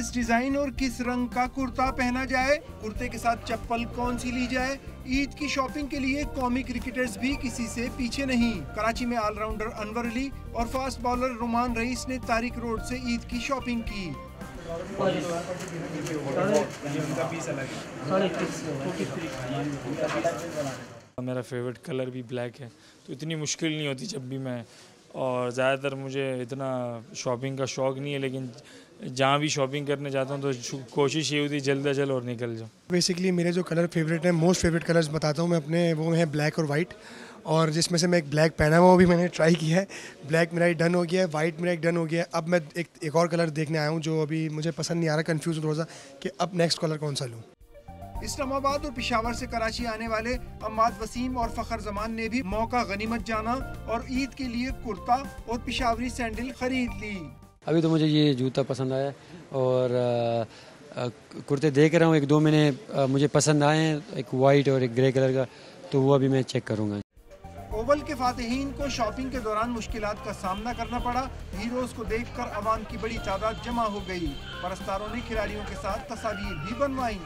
किस डिजाइन और किस रंग का कुर्ता पहना जाए, कुर्ते के साथ चप्पल कौन सी ली जाए। ईद की शॉपिंग के लिए कौमी क्रिकेटर्स भी किसी से पीछे नहीं। कराची में ऑलराउंडर अनवर अली और फास्ट बॉलर रुमान रईस ने तारिक रोड से ईद की शॉपिंग की। मेरा फेवरेट कलर भी ब्लैक है, तो इतनी मुश्किल नहीं होती जब भी मैं, और ज़्यादातर मुझे इतना शॉपिंग का शौक़ नहीं है, लेकिन जहाँ भी शॉपिंग करने जाता हूँ तो कोशिश ये होती है जल्द अज जल्द और निकल जाऊँ। बेसिकली मेरे जो कलर फेवरेट है, मोस्ट फेवरेट कलर्स बताता हूँ मैं अपने, वो हैं ब्लैक और वाइट, और जिसमें से मैं एक ब्लैक पहना हुआ, वो भी मैंने ट्राई किया है। ब्लैक मेरा डन हो गया है, वाइट मेरा एक डन हो गया है। अब मैं एक और कलर देखने आया हूँ जो अभी मुझे पसंद नहीं आ रहा, कंफ्यूज हूँ थोड़ा सा कि अब नेक्स्ट कलर कौन सा लूँ। इस्लामाबाद और पेशावर से कराची आने वाले अम्माद वसीम और फ़खर जमान ने भी मौका गनीमत जाना और ईद के लिए कुर्ता और पेशावरी सैंडल खरीद ली। अभी तो मुझे ये जूता पसंद आया और कुर्ते देख रहा हूँ, एक दो मैंने मुझे पसंद आए हैं, एक वाइट और एक ग्रे कलर का, तो वो अभी मैं चेक करूँगा। ओवल के फातिहीन को शॉपिंग के दौरान मुश्किलात का सामना करना पड़ा। हीरोज को देखकर अवाम की बड़ी तादाद जमा हो गई। परस्तारों ने खिलाड़ियों के साथ तस्वीर भी बनवाई।